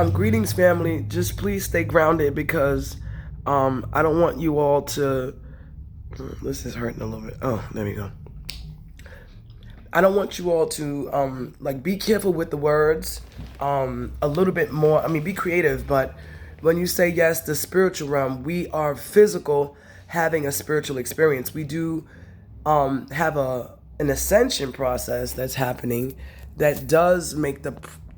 Greetings, family. Just please stay grounded because I don't want you all to. This is hurting a little bit. Oh, there we go. I don't want you all to like be careful with the words a little bit more. I mean, be creative, but when you say yes, the spiritual realm, we are physical, having a spiritual experience. We do have an ascension process that's happening that does make the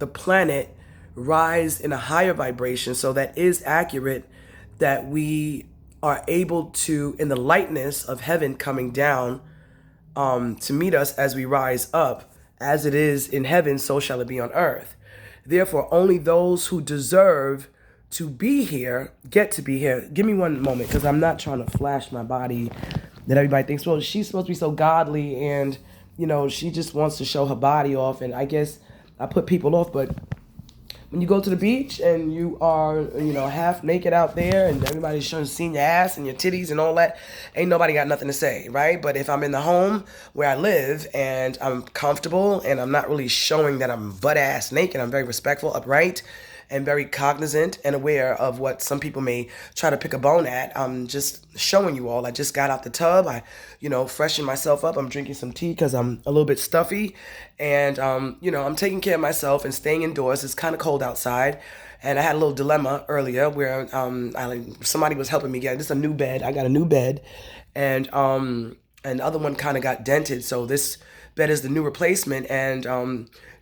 planet rise in a higher vibration. So that is accurate that we are able to, in the lightness of heaven coming down, to meet us as we rise up, as it is in heaven, so shall it be on earth. Therefore, only those who deserve to be here get to be here. Give me one moment, because I'm not trying to flash my body that everybody thinks, well, she's supposed to be so godly and, she just wants to show her body off. And I guess I put people off, but when you go to the beach and you are, half naked out there and everybody's seeing your ass and your titties and all that, ain't nobody got nothing to say, right? But if I'm in the home where I live and I'm comfortable and I'm not really showing that I'm butt ass naked, I'm very respectful, upright, and very cognizant and aware of what some people may try to pick a bone at. I'm just showing you all. I just got out the tub. I, freshened myself up. I'm drinking some tea because I'm a little bit stuffy. And, I'm taking care of myself and staying indoors. It's kind of cold outside. And I had a little dilemma earlier where somebody was helping me get just a new bed. I got a new bed. And the other one kind of got dented. So this bed is the new replacement. And,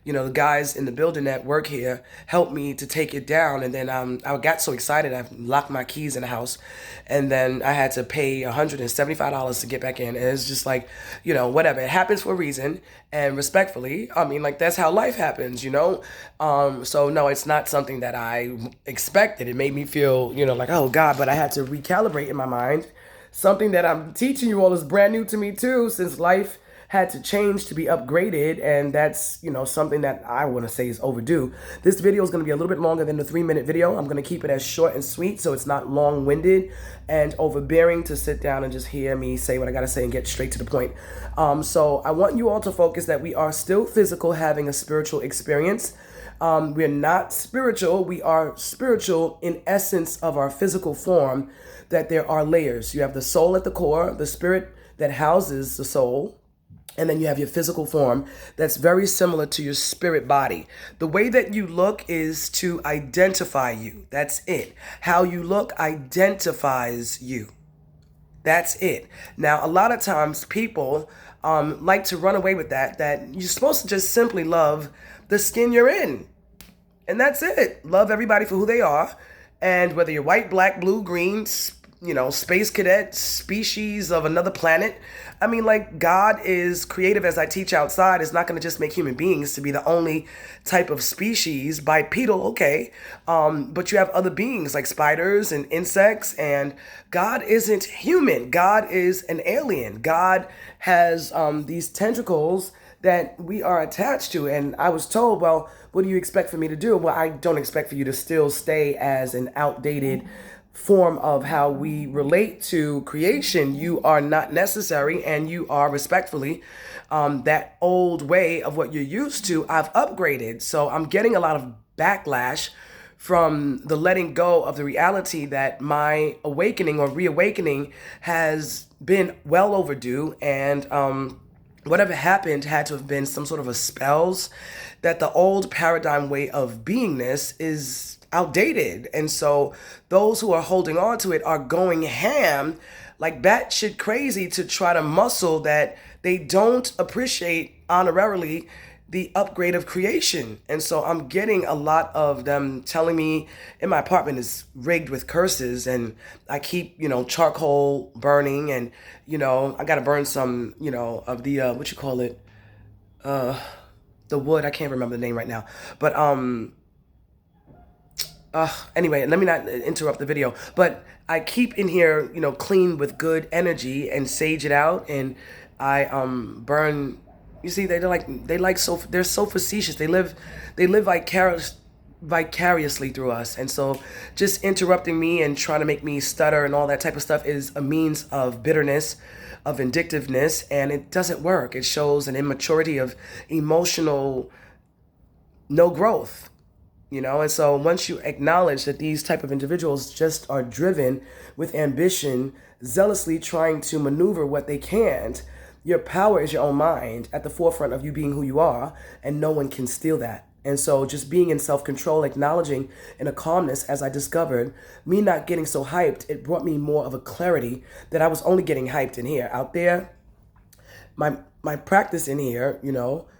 the guys in the building that work here helped me to take it down. And then I got so excited, I locked my keys in the house. And then I had to pay $175 to get back in. And it's just like, whatever. It happens for a reason. And respectfully, I mean, like, that's how life happens, So, no, it's not something that I expected. It made me feel, like, oh, God. But I had to recalibrate in my mind. Something that I'm teaching you all is brand new to me, too, since life had to change to be upgraded, and that's, something that I want to say is overdue. This video is going to be a little bit longer than the 3-minute video. I'm going to keep it as short and sweet so it's not long-winded and overbearing to sit down and just hear me say what I got to say and get straight to the point. So I want you all to focus that we are still physical, having a spiritual experience. We're not spiritual. We are spiritual in essence of our physical form, that there are layers. You have the soul at the core, the spirit that houses the soul, and then you have your physical form that's very similar to your spirit body. The way that you look is to identify you. That's it. How you look identifies you. That's it. Now, a lot of times people like to run away with that you're supposed to just simply love the skin you're in. And that's it. Love everybody for who they are. And whether you're white, black, blue, green, space cadet, species of another planet. I mean, like, God is creative, as I teach outside, is not going to just make human beings to be the only type of species. Bipedal, okay. But you have other beings like spiders and insects, and God isn't human. God is an alien. God has these tentacles that we are attached to. And I was told, well, what do you expect for me to do? Well, I don't expect for you to still stay as an outdated form of how we relate to creation. You are not necessary, and you are respectfully that old way of what you're used to. I've upgraded, so I'm getting a lot of backlash from the letting go of the reality that my awakening or reawakening has been well overdue. And whatever happened had to have been some sort of a spells, that the old paradigm way of beingness is outdated. And so those who are holding on to it are going ham like batshit crazy to try to muscle that they don't appreciate honorarily the upgrade of creation. And so I'm getting a lot of them telling me, in my apartment is rigged with curses, and I keep, charcoal burning, and, I got to burn some, of the, what you call it? The wood. I can't remember the name right now, but, anyway, let me not interrupt the video, but I keep in here, clean with good energy and sage it out. And I, burn, you see, they're so facetious. They live vicariously through us. And so just interrupting me and trying to make me stutter and all that type of stuff is a means of bitterness, of vindictiveness, and it doesn't work. It shows an immaturity of emotional no growth. And so once you acknowledge that these type of individuals just are driven with ambition, zealously trying to maneuver what they can't, your power is your own mind at the forefront of you being who you are, and no one can steal that. And so just being in self-control, acknowledging in a calmness, as I discovered, me not getting so hyped, it brought me more of a clarity that I was only getting hyped in here. Out there, my practice in here,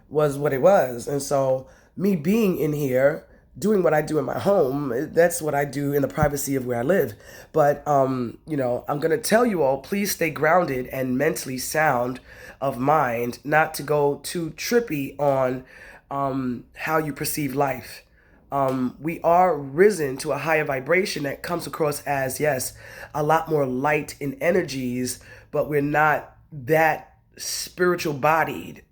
was what it was. And so me being in here, doing what I do in my home, that's what I do in the privacy of where I live. But I'm gonna tell you all, please stay grounded and mentally sound of mind, not to go too trippy on how you perceive life. We are risen to a higher vibration that comes across as, yes, a lot more light in energies, but we're not that spiritual bodied.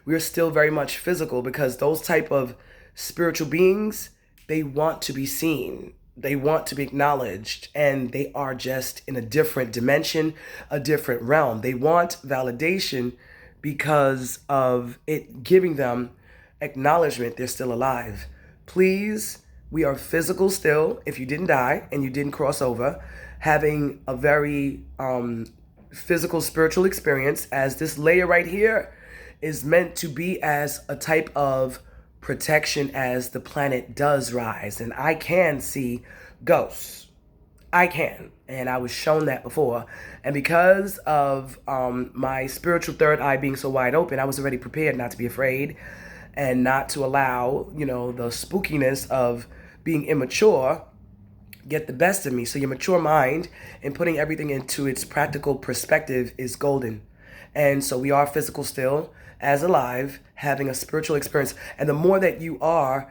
We're still very much physical, because those type of spiritual beings, they want to be seen. They want to be acknowledged, and they are just in a different dimension, a different realm. They want validation because of it giving them acknowledgement they're still alive. Please, we are physical still, if you didn't die and you didn't cross over, having a very physical spiritual experience, as this layer right here is meant to be as a type of protection as the planet does rise. And I can see ghosts. I can. And I was shown that before. And because of my spiritual third eye being so wide open, I was already prepared not to be afraid and not to allow, the spookiness of being immature get the best of me. So your mature mind and putting everything into its practical perspective is golden. And so we are physical still, as alive, having a spiritual experience. And the more that you are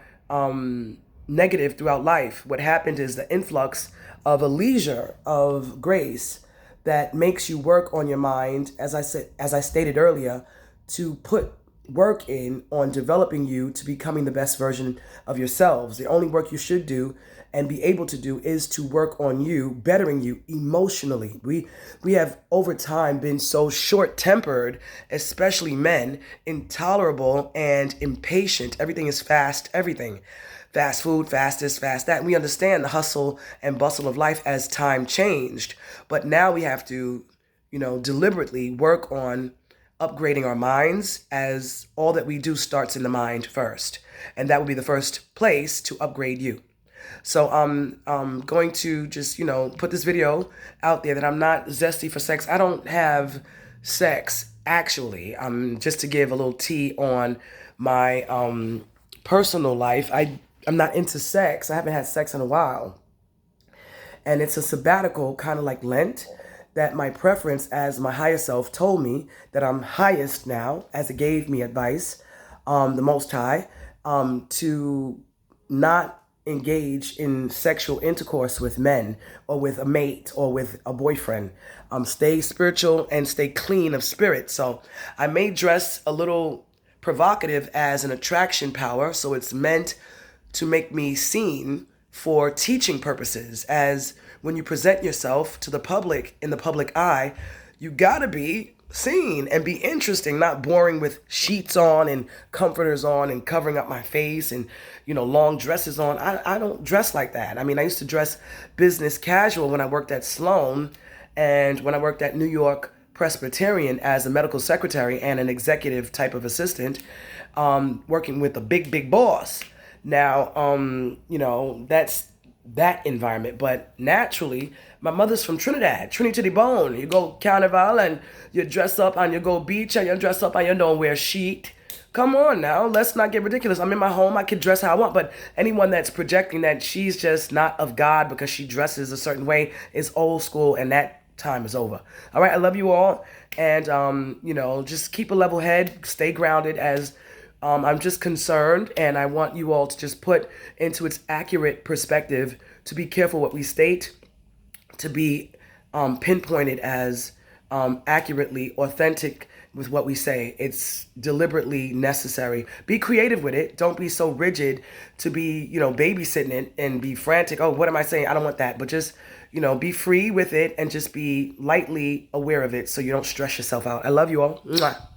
negative throughout life, what happened is the influx of a leisure of grace that makes you work on your mind, as I stated earlier, to put work in on developing you to becoming the best version of yourselves. The only work you should do and be able to do is to work on you, bettering you emotionally. We have over time been so short-tempered, especially men, intolerable and impatient. Everything is fast, everything. Fast food, fast this, fast that. And we understand the hustle and bustle of life as time changed. But now we have to, deliberately work on upgrading our minds, as all that we do starts in the mind first. And that would be the first place to upgrade you. So I'm going to just, put this video out there that I'm not zesty for sex. I don't have sex, actually. Just to give a little tea on my personal life. I'm not into sex. I haven't had sex in a while. And it's a sabbatical, kind of like Lent, that my preference as my higher self told me that I'm highest now, as it gave me advice, the Most High, to not engage in sexual intercourse with men or with a mate or with a boyfriend. Stay spiritual and stay clean of spirit. So I may dress a little provocative as an attraction power, so it's meant to make me seen for teaching purposes, as when you present yourself to the public in the public eye, you gotta be seen and be interesting, not boring with sheets on and comforters on and covering up my face and, long dresses on. I don't dress like that. I mean, I used to dress business casual when I worked at Sloan and when I worked at New York Presbyterian as a medical secretary and an executive type of assistant, working with a big boss. Now, that's that environment. But naturally, my mother's from Trinidad, Trinity to the bone. You go carnival and you dress up and you go beach and you dress up and you don't wear sheet. Come on now, let's not get ridiculous. I'm in my home, I can dress how I want. But anyone that's projecting that she's just not of God because she dresses a certain way is old school, and that time is over. All right, I love you all. And, just keep a level head, stay grounded, as I'm just concerned, and I want you all to just put into its accurate perspective, to be careful what we state, to be pinpointed as accurately authentic with what we say. It's deliberately necessary. Be creative with it. Don't be so rigid to be, babysitting it and be frantic. Oh, what am I saying? I don't want that. But just, be free with it and just be lightly aware of it so you don't stress yourself out. I love you all. Mwah.